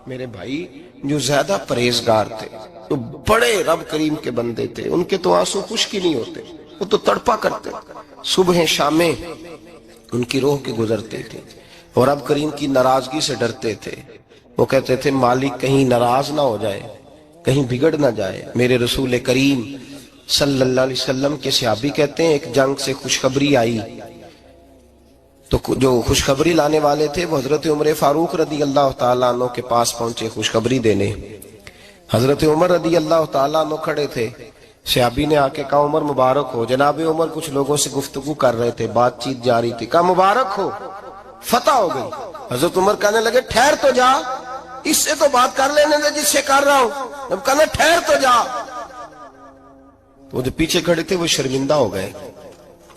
میرے بھائی جو زیادہ پرہیزگار تھے، تو بڑے رب کریم کے بندے تھے، ان کے تو آنسو خشک ہی نہیں ہوتے، وہ تو تڑپا کرتے، صبح شامیں ان کی روح کے گزرتے تھے، اور رب کریم کی ناراضگی سے ڈرتے تھے۔ وہ کہتے تھے مالک کہیں ناراض نہ ہو جائے، کہیں بگڑ نہ جائے۔ میرے رسول کریم صلی اللہ علیہ وسلم کے صحابی کہتے ہیں ایک جنگ سے خوشخبری آئی، تو جو خوشخبری لانے والے تھے وہ حضرت عمر فاروق رضی اللہ تعالیٰ عنہ کے پاس پہنچے خوشخبری دینے۔ حضرت عمر رضی اللہ تعالیٰ عنہ کھڑے تھے، صحابی نے آ کے کہا عمر مبارک ہو۔ جناب عمر کچھ لوگوں سے گفتگو کر رہے تھے، بات چیت جاری تھی، کہا مبارک ہو فتح ہو گئی۔ حضرت عمر کہنے لگے ٹھہر تو جا، اس سے تو بات کر لینے دے جس سے کر رہا ہوں۔ جب کہنا ٹھہر تو جا، وہ جو پیچھے کھڑے تھے وہ شرمندہ ہو گئے۔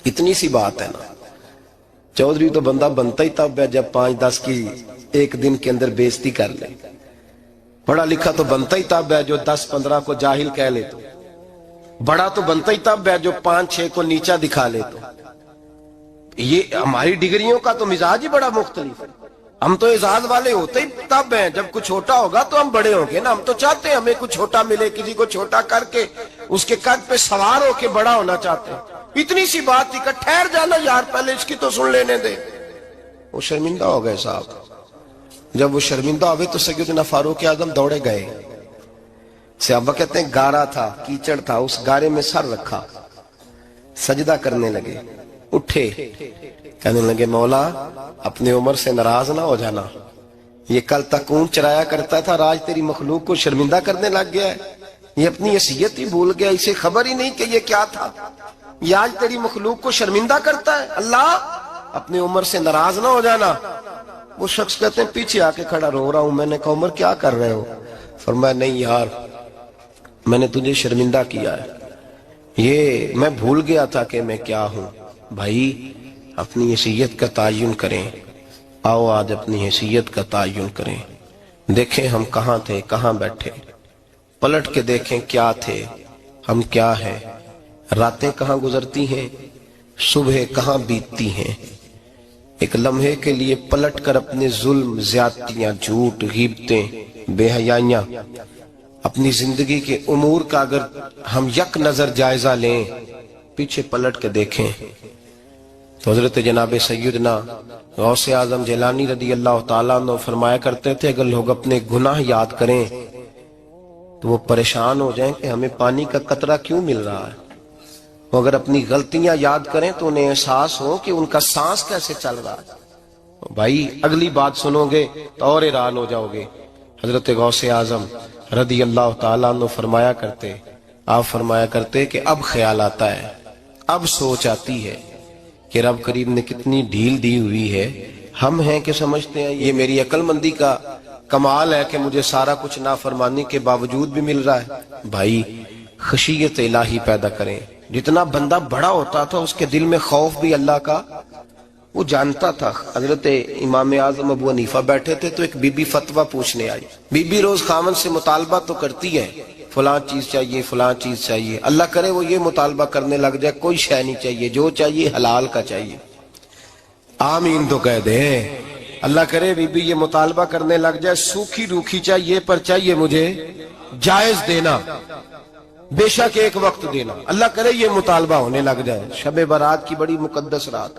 اتنی سی بات ہے نا، چودھری تو بندہ بنتا ہی تب ہے جب 5-10 کی ایک دن کے اندر بےزتی کر لے، پڑھا لکھا تو بنتا ہی تب ہے جو 10-15 کو جاہل کہہ لے، تو بڑا تو بنتا ہی تب ہے جو 5-6 کو نیچا دکھا لے۔ تو یہ ہماری ڈگریوں کا تو مزاج ہی بڑا مختلف ہے، ہم تو اعزاز والے ہوتے ہی تب ہیں جب کچھ چھوٹا ہوگا تو ہم بڑے ہوں گے نا۔ ہم تو چاہتے ہیں ہمیں کچھ چھوٹا ملے، کسی کو چھوٹا کر کے اس کے قد پہ سوار ہو کے بڑا ہونا چاہتے ہیں۔ اتنی سی بات تھی کہ ٹھہر جانا یار، پہلے اس کی تو سن لینے دے۔ وہ شرمندہ ہو گئے صاحب۔ جب وہ شرمندہ ہوئے تو سیدنا فاروق اعظم دوڑے گئے۔ صحابہ کہتے ہیں گارا تھا، کیچڑ تھا، اس گارے میں سر رکھا، سجدہ کرنے لگے، اٹھے، کہنے لگے مولا اپنے عمر سے ناراض نہ ہو جانا، یہ کل تک اونٹ چرایا کرتا تھا، آج تیری مخلوق کو شرمندہ کرنے لگ گیا ہے، یہ اپنی حیثیت ہی بھول گیا، اسے خبر ہی نہیں کہ یہ کیا تھا، یہ آج تیری مخلوق کو شرمندہ کرتا ہے۔ اللہ اپنے عمر سے ناراض نہ ہو جانا۔ وہ شخص کہتے ہیں پیچھے آ کے کھڑا رو رہا ہوں۔ میں نے کہا عمر کیا کر رہے ہو؟ فرمایا نہیں یار میں نے تجھے شرمندہ کیا ہے، یہ میں بھول گیا تھا کہ میں کیا ہوں۔ بھائی اپنی حیثیت کا تعین کریں، آؤ آج اپنی حیثیت کا تعین کریں، دیکھیں ہم کہاں تھے، کہاں بیٹھے، پلٹ کے دیکھیں کیا تھے ہم، کیا ہیں، راتیں کہاں گزرتی ہیں، صبح کہاں بیتتی ہیں۔ ایک لمحے کے لیے پلٹ کر اپنے ظلم، زیادتیاں، جھوٹ، غیبتیں، بے حیائیاں، اپنی زندگی کے امور کا اگر ہم یک نظر جائزہ لیں، پیچھے پلٹ کے دیکھیں تو حضرت جناب سیدنا غوث اعظم جیلانی رضی اللہ تعالیٰ عنہ فرمایا کرتے تھے اگر لوگ اپنے گناہ یاد کریں تو وہ پریشان ہو جائیں کہ ہمیں پانی کا قطرہ کیوں مل رہا ہے، وہ اگر اپنی غلطیاں یاد کریں تو انہیں احساس ہو کہ ان کا سانس کیسے چل رہا ہے۔ بھائی اگلی بات سنو گے تو اور حیران ہو جاؤ گے۔ حضرت غوث اعظم رضی اللہ تعالیٰ عنہ فرمایا کرتے، آپ فرمایا کرتے کہ اب خیال آتا ہے، اب سوچ آتی ہے کہ رب کریم نے کتنی ڈھیل دی ہوئی ہے، ہم ہیں کہ سمجھتے ہیں یہ میری عقل مندی کا کمال ہے کہ مجھے سارا کچھ نافرمانی کے باوجود بھی مل رہا ہے۔ بھائی خشیت الہی پیدا کریں، جتنا بندہ بڑا ہوتا تھا اس کے دل میں خوف بھی اللہ کا وہ جانتا تھا۔ حضرت امام اعظم ابو حنیفہ بیٹھے تھے تو ایک بی بی فتویٰ پوچھنے آئی، بی بی روز خاوند سے مطالبہ تو کرتی ہے، فلاں چیز چاہیے، فلاں چیز چاہیے، اللہ کرے وہ یہ مطالبہ کرنے لگ جائے کوئی شے نہیں چاہیے، جو چاہیے حلال کا چاہیے۔ آمین تو کہہ دے، اللہ کرے بی بی یہ مطالبہ کرنے لگ جائے سوکھی روکھی چاہیے پر چاہیے مجھے جائز دینا، بے شک ایک وقت دینا، اللہ کرے یہ مطالبہ ہونے لگ جائے۔ شب برات کی بڑی مقدس رات،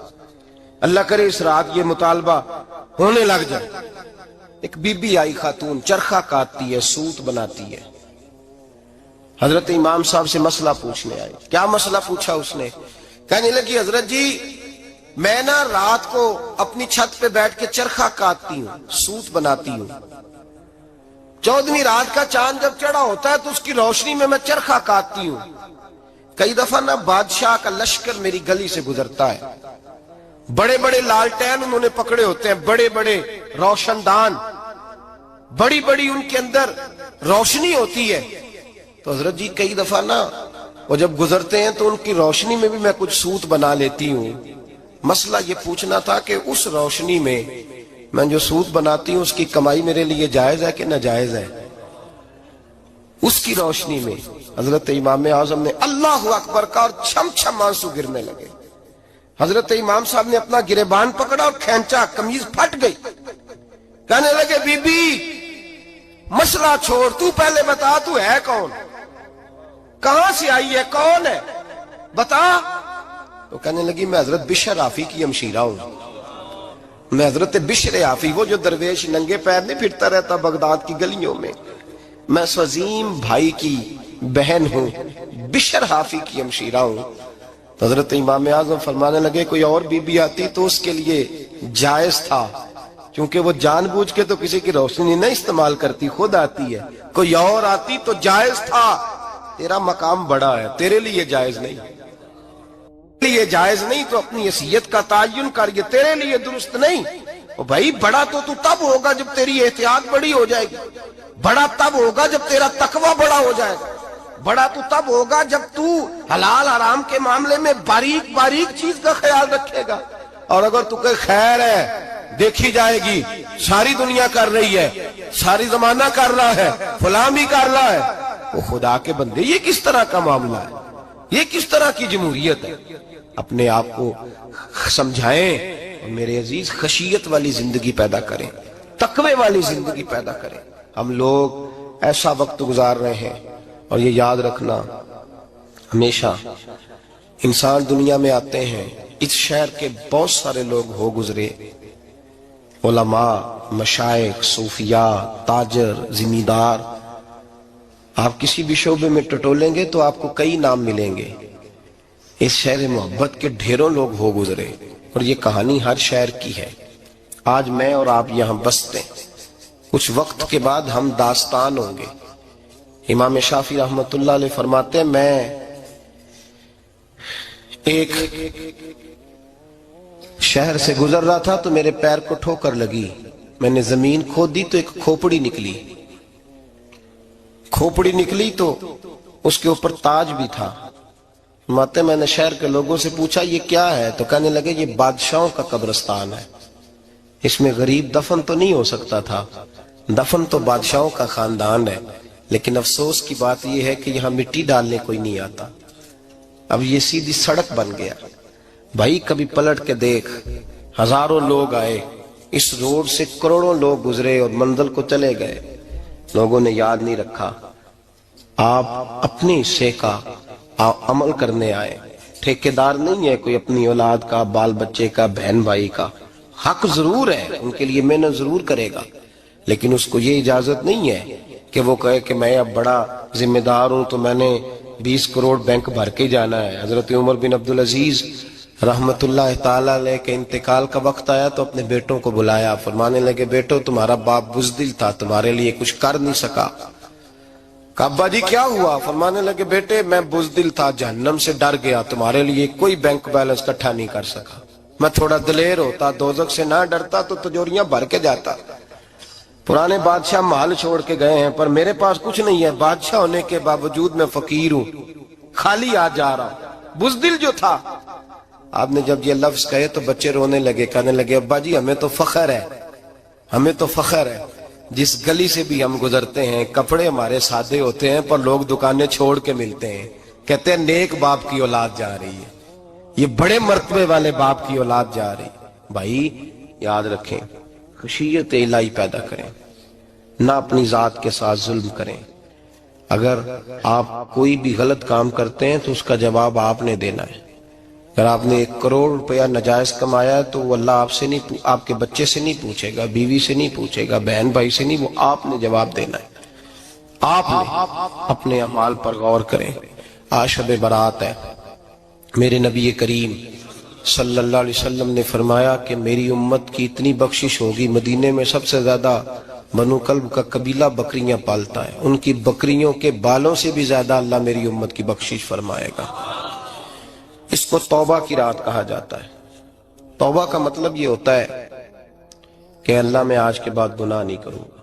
اللہ کرے اس رات یہ مطالبہ ہونے لگ جائے۔ ایک بی بی آئی خاتون، چرخہ کاٹتی ہے، سوت بناتی ہے، حضرت امام صاحب سے مسئلہ پوچھنے آئی۔ کیا مسئلہ پوچھا اس نے؟ کہنے لگی حضرت جی میں نا رات کو اپنی چھت پہ بیٹھ کے چرخہ کاٹتی ہوں، سوت بناتی ہوں، 14ویں رات کا چاند جب چڑھا ہوتا ہے تو اس کی روشنی میں چرخہ کاٹتی ہوں، کئی دفعہ نا بادشاہ کا لشکر میری گلی سے گزرتا ہے، بڑے بڑے لالٹین انہوں نے پکڑے ہوتے ہیں، بڑے بڑے روشن دان، بڑی بڑی ان کے اندر روشنی ہوتی ہے. تو حضرت جی کئی دفعہ نا وہ جب گزرتے ہیں تو ان کی روشنی میں بھی میں کچھ سوت بنا لیتی ہوں. مسئلہ یہ پوچھنا تھا کہ اس روشنی میں جو سوت بناتی ہوں اس کی کمائی میرے لیے جائز ہے کہ ناجائز ہے؟ اس کی روشنی میں حضرت امام اعظم نے اللہ اکبر کا اور چھم چھم آنسو گرنے لگے. حضرت امام صاحب نے اپنا گریبان پکڑا اور کھینچا، قمیض پھٹ گئی. کہنے لگے بی بی مسئلہ چھوڑ، تو پہلے بتا تو ہے کون، کہاں سے آئی ہے، کون ہے، بتا. تو کہنے لگی میں حضرت بشر آفی کی ہمشیرہ ہوں، میں حضرت بشر آفی، وہ جو درویش ننگے پیر نہیں پھرتا رہتا بغداد کی گلیوں میں، میں اس عظیم بھائی کی بہن ہوں، بشر آفی کی ہمشیرہ ہوں. تو حضرت امام اعظم فرمانے لگے کوئی اور بی بی آتی تو اس کے لیے جائز تھا، کیونکہ وہ جان بوجھ کے تو کسی کی روشنی نہیں استعمال کرتی، خود آتی ہے. کوئی اور آتی تو جائز تھا، تیرا مقام بڑا ہے، تیرے لیے جائز نہیں، لیے جائز نہیں تو اپنی حیثیت کا تعین کر، یہ تیرے لیے درست نہیں. بھائی بڑا تو تب ہوگا جب تیری احتیاط بڑی ہو جائے گی، بڑا تب ہوگا جب تیرا تقوی بڑا ہو جائے گا، بڑا تو تب ہوگا جب تو حلال حرام کے معاملے میں باریک باریک چیز کا خیال رکھے گا. اور اگر تو کہ خیر ہے دیکھی جائے گی، ساری دنیا کر رہی ہے، ساری زمانہ کر رہا ہے، فلاں بھی کر رہا ہے، وہ خدا کے بندے یہ کس طرح کا معاملہ ہے، یہ کس طرح کی جمہوریت ہے؟ اپنے آپ کو سمجھائیں اور میرے عزیز خشیت والی زندگی پیدا کریں، تقوی والی زندگی پیدا کریں. ہم لوگ ایسا وقت گزار رہے ہیں، اور یہ یاد رکھنا ہمیشہ انسان دنیا میں آتے ہیں، اس شہر کے بہت سارے لوگ ہو گزرے، علماء، مشائخ، صوفیاء، تاجر، زمیندار، آپ کسی بھی شعبے میں ٹٹولیں گے تو آپ کو کئی نام ملیں گے. اس شہر محبت کے ڈھیروں لوگ ہو گزرے، اور یہ کہانی ہر شہر کی ہے. آج میں اور آپ یہاں بستے ہیں، کچھ وقت کے بعد ہم داستان ہوں گے. امام شافعی رحمت اللہ علیہ فرماتے ہیں میں ایک شہر سے گزر رہا تھا تو میرے پیر کو ٹھوکر لگی، میں نے زمین کھودی تو ایک کھوپڑی نکلی، کھوپڑی نکلی تو اس کے اوپر تاج بھی تھا. ماتے میں نے شہر کے لوگوں سے پوچھا یہ کیا ہے، تو کہنے لگے یہ بادشاہوں کا قبرستان ہے، اس میں غریب دفن تو نہیں ہو سکتا تھا، دفن تو بادشاہوں کا خاندان ہے. لیکن افسوس کی بات یہ ہے کہ یہاں مٹی ڈالنے کوئی نہیں آتا، اب یہ سیدھی سڑک بن گیا. بھائی کبھی پلٹ کے دیکھ، ہزاروں لوگ آئے، اس روڈ سے کروڑوں لوگ گزرے اور منزل کو چلے گئے، لوگوں نے یاد نہیں رکھا. آپ اپنے حصے کا عمل کرنے آئے، ٹھیکیدار نہیں ہے کوئی اپنی اولاد کا، بال بچے کا، بہن بھائی کا. حق ضرور ہے، ان کے لیے محنت ضرور کرے گا، لیکن اس کو یہ اجازت نہیں ہے کہ وہ کہے کہ میں اب بڑا ذمہ دار ہوں تو میں نے 20 کروڑ بینک بھر کے جانا ہے. حضرت عمر بن عبدالعزیز رحمت اللہ تعالیٰ علیہ کے انتقال کا وقت آیا تو اپنے بیٹوں کو بلایا، فرمانے لگے بیٹو تمہارا باپ بزدل تھا، تمہارے لیے کچھ کر نہیں سکا. کہا ابا جی کیا ہوا؟ فرمانے لگے بیٹے میں بزدل تھا، جہنم سے ڈر گیا، تمہارے لیے کوئی بینک بیلنس اکٹھا نہیں کر سکا. میں تھوڑا دلیر ہوتا، دوزخ سے نہ ڈرتا تو تجوریاں بھر کے جاتا. پرانے بادشاہ محل چھوڑ کے گئے ہیں، پر میرے پاس کچھ نہیں ہے، بادشاہ ہونے کے باوجود میں فقیر ہوں، خالی آ جا رہا ہوں. بزدل جو تھا. آپ نے جب یہ لفظ کہے تو بچے رونے لگے، کہنے لگے ابا جی ہمیں تو فخر ہے، ہمیں تو فخر ہے، جس گلی سے بھی ہم گزرتے ہیں کپڑے ہمارے سادے ہوتے ہیں پر لوگ دکانیں چھوڑ کے ملتے ہیں، کہتے ہیں نیک باپ کی اولاد جا رہی ہے، یہ بڑے مرتبے والے باپ کی اولاد جا رہی. بھائی یاد رکھیں، خشیت الہی پیدا کریں، نہ اپنی ذات کے ساتھ ظلم کریں. اگر آپ کوئی بھی غلط کام کرتے ہیں تو اس کا جواب آپ نے دینا ہے. اگر آپ نے 1 کروڑ روپیہ ناجائز کمایا ہے تو وہ اللہ آپ سے نہیں، آپ کے بچے سے نہیں پوچھے گا، بیوی سے نہیں پوچھے گا، بہن بھائی سے نہیں، وہ آپ نے جواب دینا ہے. آپ نے اپنے اعمال پر غور کریں. آج شب برات ہے. میرے نبی کریم صلی اللہ علیہ وسلم نے فرمایا کہ میری امت کی اتنی بخشش ہوگی، مدینے میں سب سے زیادہ بنو کلب کا قبیلہ بکریاں پالتا ہے، ان کی بکریوں کے بالوں سے بھی زیادہ اللہ میری امت کی بخشش فرمائے گا۔ اس کو توبہ کی رات کہا جاتا ہے۔ توبہ کا مطلب یہ ہوتا ہے کہ اللہ میں آج کے بعد گناہ نہیں کروں گا۔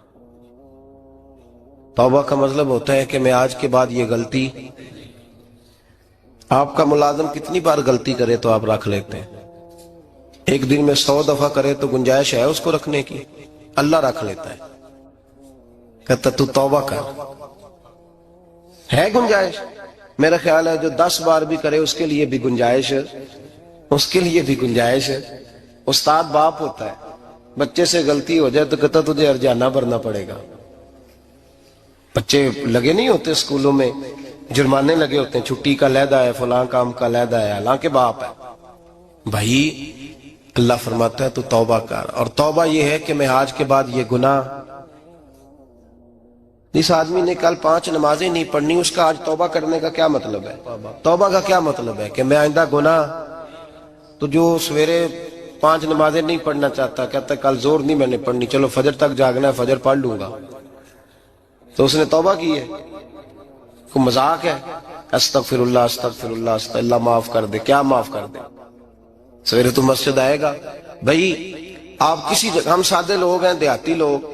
توبہ کا مطلب ہوتا ہے کہ میں آج کے بعد یہ غلطی، آپ کا ملازم کتنی بار غلطی کرے تو آپ رکھ لیتے ہیں؟ ایک دن میں 100 دفعہ کرے تو گنجائش ہے اس کو رکھنے کی؟ اللہ رکھ لیتا ہے، کہتا تو توبہ کر، ہے گنجائش؟ میرا خیال ہے جو 10 بار بھی کرے اس کے لیے بھی گنجائش، اس کے لیے بھی گنجائش ہے۔ استاد باپ ہوتا ہے، بچے سے غلطی ہو جائے تو کہتا تجھے ارجانہ بھرنا پڑے گا۔ بچے لگے نہیں ہوتے اسکولوں میں، جرمانے لگے ہوتے ہیں، چھٹی کا لیدہ ہے، فلاں کام کا لیدہ ہے، حالانکہ باپ ہے۔ بھائی اللہ فرماتا ہے تو توبہ کر، اور توبہ یہ ہے کہ میں آج کے بعد یہ گناہ، جس آدمی نے کل 5 نمازیں نہیں پڑھنی اس کا آج توبہ کرنے کا کیا مطلب ہے؟ توبہ کا کیا مطلب ہے کہ میں آئندہ گناہ، تو جو سویرے 5 نمازیں نہیں پڑھنا چاہتا، کہتا ہے کل زور نہیں میں نے پڑھنی، چلو فجر تک جاگنا ہے، فجر پڑھ لوں گا، تو اس نے توبہ کی ہے؟ کوئی مذاق ہے؟ استغفر اللہ استغفر اللہ استغفر اللہ، معاف کر دے، کیا معاف کر دے؟ سویرے تو مسجد آئے گا۔ بھائی آپ کسی جگہ، ہم سادے لوگ ہیں، دیہاتی لوگ،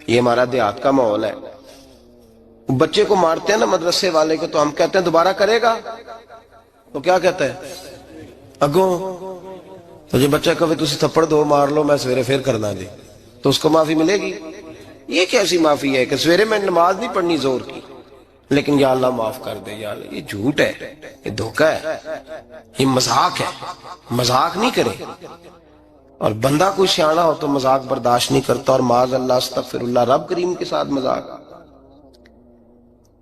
یہ ہمارا دیہات کا ماحول ہے، بچے کو مارتے ہیں نا مدرسے والے کو، تو ہم کہتے ہیں دوبارہ کرے گا، تو کیا کہتا ہے اگوں، تو جو بچہ کہے تسی تھپڑ دو مار لو میں سویرے پھر کرنا جی، تو اس کو معافی ملے گی؟ یہ کیسی معافی ہے کہ سویرے میں نماز نہیں پڑھنی زور کی، لیکن یا اللہ معاف کر دے، یا اللہ، یہ جھوٹ ہے، یہ دھوکہ ہے، یہ مذاق ہے، مذاق نہیں کرے۔ اور بندہ کوئی سیاںہ ہو تو مذاق برداشت نہیں کرتا، اور معاذ اللہ استغفر اللہ، رب کریم کے ساتھ مذاق،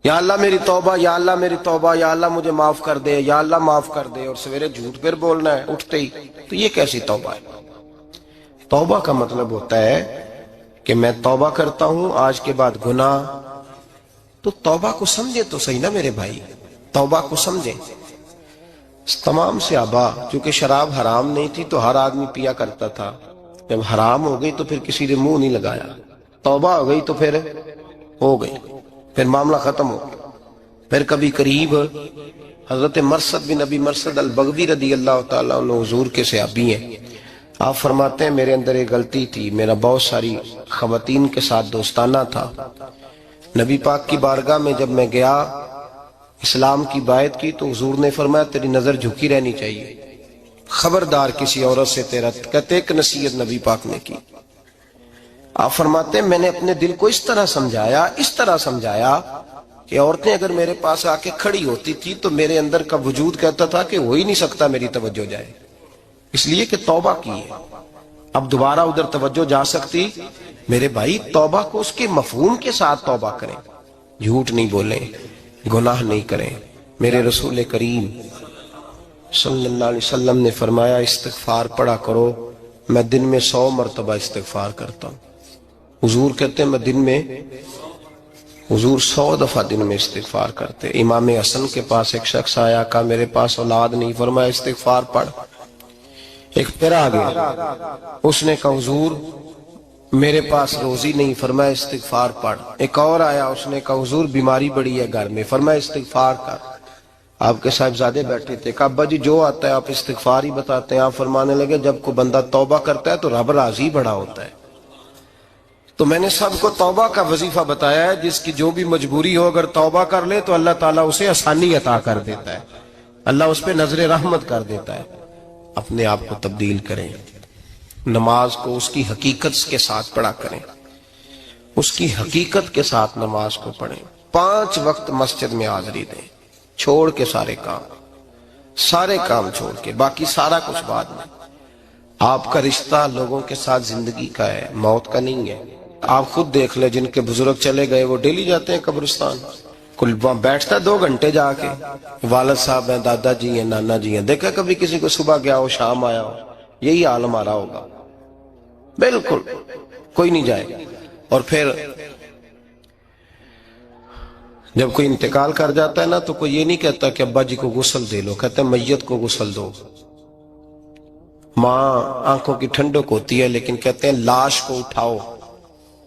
یا اللہ میری توبہ، یا اللہ میری توبہ، یا اللہ مجھے معاف کر دے، یا اللہ معاف کر دے، اور سویرے جھوٹ پھر بولنا ہے اٹھتے ہی، تو یہ کیسی توبہ ہے؟ توبہ کا مطلب ہوتا ہے کہ میں توبہ کرتا ہوں آج کے بعد گناہ، تو توبہ کو سمجھے تو صحیح نا میرے بھائی، توبہ کو سمجھیں۔ تمام صحابہ، چونکہ شراب حرام نہیں تھی تو ہر آدمی پیا کرتا تھا، جب حرام ہو گئی تو پھر کسی نے منہ نہیں لگایا، توبہ ہو گئی تو پھر ہو گئی، پھر معاملہ ختم ہو گیا۔ پھر کبھی قریب حضرت مرثد بن ابی مرثد البغوی رضی اللہ تعالیٰ عنہ حضور کے صحابی ہیں، آپ فرماتے ہیں میرے اندر ایک غلطی تھی، میرا بہت ساری خواتین کے ساتھ دوستانہ تھا، نبی پاک کی بارگاہ میں جب میں گیا اسلام کی بائعت کی تو حضور نے فرمایا تیری نظر جھکی رہنی چاہیے، خبردار کسی عورت سے تیرا، کہتے ایک نصیحت نبی پاک نے کی۔ آپ فرماتے ہیں میں نے اپنے دل کو اس طرح سمجھایا کہ عورتیں اگر میرے پاس آ کے کھڑی ہوتی تھی تو میرے اندر کا وجود کہتا تھا کہ ہو ہی نہیں سکتا میری توجہ جائے، اس لیے کہ توبہ کی ہے، اب دوبارہ ادھر توجہ جا سکتی۔ میرے بھائی توبہ کو اس کے مفہوم کے ساتھ توبہ کریں، جھوٹ نہیں بولیں، گناہ نہیں کریں۔ میرے رسول کریم صلی اللہ علیہ وسلم نے فرمایا استغفار پڑھا کرو، میں دن میں 100 مرتبہ استغفار کرتا ہوں۔ حضور کہتے ہیں میں دن میں، حضور 100 دفعہ دن میں استغفار کرتے۔ امام حسن کے پاس ایک شخص آیا، کہا میرے پاس اولاد نہیں، فرمایا استغفار پڑھ۔ ایک پھر آ گیا، اس نے کہا حضور میرے پاس روزی نہیں، فرمایا استغفار پڑھ۔ ایک اور آیا، اس نے کہا حضور بیماری بڑی ہے گھر میں، فرمایا استغفار کر۔ آپ کے صاحبزادے بیٹھے تھے، کہا ابا جی جو آتا ہے آپ استغفار ہی بتاتے ہیں۔ آپ فرمانے لگے جب کوئی بندہ توبہ کرتا ہے تو رب راضی بڑا ہوتا ہے۔ تو میں نے سب کو توبہ کا وظیفہ بتایا ہے، جس کی جو بھی مجبوری ہو اگر توبہ کر لے تو اللہ تعالیٰ اسے آسانی عطا کر دیتا ہے، اللہ اس پہ نظر رحمت کر دیتا ہے۔ اپنے آپ کو تبدیل کریں، نماز کو اس کی حقیقت کے ساتھ پڑھا کریں، اس کی حقیقت کے ساتھ نماز کو پڑھیں۔ 5 وقت مسجد میں حاضری دیں، چھوڑ کے سارے کام چھوڑ کے، باقی سارا کچھ بعد میں۔ آپ کا رشتہ لوگوں کے ساتھ زندگی کا ہے، موت کا نہیں ہے۔ آپ خود دیکھ لیں، جن کے بزرگ چلے گئے وہ ڈیلی جاتے ہیں قبرستان، کل بیٹھتا 2 گھنٹے جا کے، والد صاحب ہیں، دادا جی ہیں، نانا جی ہیں، دیکھا کبھی کسی کو صبح گیا ہو شام آیا ہو؟ یہی حال ہمارا ہوگا، بالکل کوئی نہیں جائے۔ اور پھر جب کوئی انتقال کر جاتا ہے نا تو کوئی یہ نہیں کہتا کہ ابا جی کو غسل دے لو، کہتے ہیں میت کو غسل دو۔ ماں آنکھوں کی ٹھنڈک ہوتی ہے لیکن کہتے ہیں لاش کو اٹھاؤ،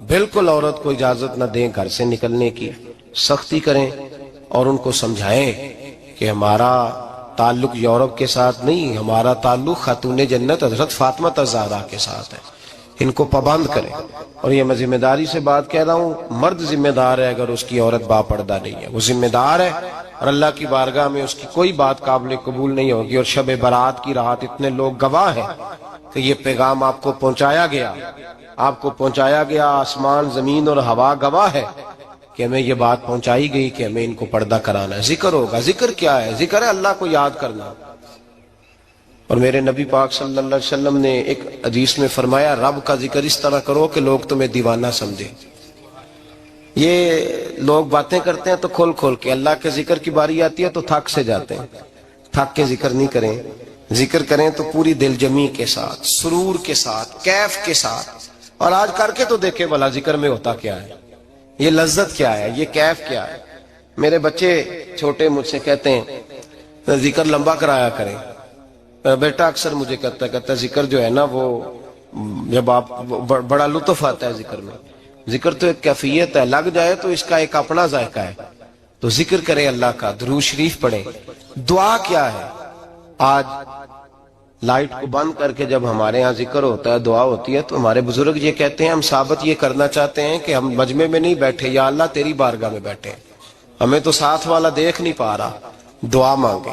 بالکل عورت کو اجازت نہ دیں گھر سے نکلنے کی، سختی کریں اور ان کو سمجھائیں کہ ہمارا تعلق یورپ کے ساتھ نہیں، ہمارا تعلق خاتون جنت حضرت فاطمہ الزہرا کے ساتھ ہے، ان کو پابند کریں۔ اور یہ میں ذمہ داری سے بات کہہ رہا ہوں، مرد ذمہ دار ہے اگر اس کی عورت باپردہ نہیں ہے، وہ ذمہ دار ہے، اور اللہ کی بارگاہ میں اس کی کوئی بات قابل قبول نہیں ہوگی۔ اور شب برات کی رات اتنے لوگ گواہ ہیں کہ یہ پیغام آپ کو پہنچایا گیا، آپ کو پہنچایا گیا، آسمان زمین اور ہوا گواہ ہے کہ ہمیں یہ بات پہنچائی گئی کہ ہمیں ان کو پردہ کرانا ہے۔ ذکر ہوگا، ذکر کیا ہے؟ ذکر ہے اللہ کو یاد کرنا۔ اور میرے نبی پاک صلی اللہ علیہ وسلم نے ایک حدیث میں فرمایا، رب کا ذکر اس طرح کرو کہ لوگ تمہیں دیوانہ سمجھیں۔ یہ لوگ باتیں کرتے ہیں تو کھول کھول کے، اللہ کے ذکر کی باری آتی ہے تو تھک سے جاتے ہیں، تھک کے ذکر نہیں کریں، ذکر کریں تو پوری دل جمی کے ساتھ، سرور کے ساتھ، کیف کے ساتھ۔ اور آج کر کے تو دیکھیں بھلا ذکر میں ہوتا کیا ہے، یہ لذت کیا ہے، یہ کیف کیا ہے۔ میرے بچے چھوٹے مجھ سے کہتے ہیں ذکر لمبا کرایا کریں۔ بیٹا اکثر مجھے کہتا ہے ذکر جو ہے نا وہ جب آپ بڑا لطف آتا ہے ذکر میں، ذکر تو ایک کیفیت ہے، لگ جائے تو اس کا ایک اپنا ذائقہ ہے۔ تو ذکر کریں اللہ کا، درود شریف پڑھیں۔ دعا کیا ہے؟ آج لائٹ کو بند کر کے جب ہمارے ہاں ذکر ہوتا ہے، دعا ہوتی ہے، تو ہمارے بزرگ یہ کہتے ہیں، ہم ثابت یہ کرنا چاہتے ہیں کہ ہم مجمع میں نہیں بیٹھے، یا اللہ تیری بارگاہ میں بیٹھے، ہمیں تو ساتھ والا دیکھ نہیں پا رہا۔ دعا مانگے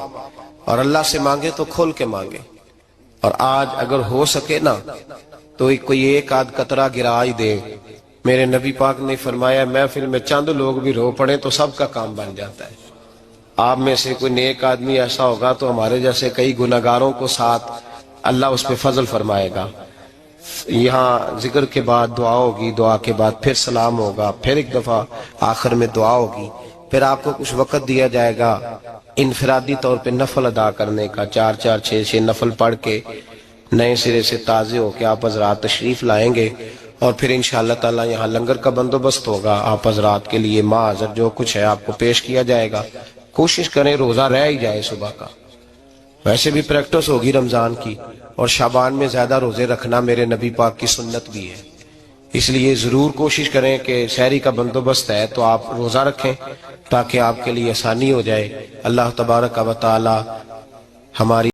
اور اللہ سے مانگے تو کھول کے مانگے۔ اور آج اگر ہو سکے نا تو کوئی ایک آدھ قطرہ گرا ہی دے۔ میرے نبی پاک نے فرمایا محفل میں چند لوگ بھی رو پڑے تو سب کا کام بن جاتا ہے۔ آپ میں سے کوئی نیک آدمی ایسا ہوگا تو ہمارے جیسے کئی گناہگاروں کو ساتھ اللہ اس پہ فضل فرمائے گا۔ یہاں ذکر کے بعد دعا ہوگی، دعا کے بعد پھر سلام ہوگا، پھر ایک دفعہ آخر میں دعا ہوگی، پھر آپ کو کچھ وقت دیا جائے گا انفرادی طور پہ نفل ادا کرنے کا، 4 6 نفل پڑھ کے نئے سرے سے تازے ہو کے آپ حضرات تشریف لائیں گے۔ اور پھر انشاءاللہ تعالی یہاں لنگر کا بندوبست ہوگا، آپ حضرات کے لیے ماں حضر جو کچھ ہے آپ کو پیش کیا جائے گا۔ کوشش کریں روزہ رہ ہی جائے صبح کا، ویسے بھی پریکٹس ہوگی رمضان کی، اور شعبان میں زیادہ روزے رکھنا میرے نبی پاک کی سنت بھی ہے، اس لیے ضرور کوشش کریں کہ سحری کا بندوبست ہے تو آپ روزہ رکھیں تاکہ آپ کے لیے آسانی ہو جائے۔ اللہ تبارک و تعالی ہماری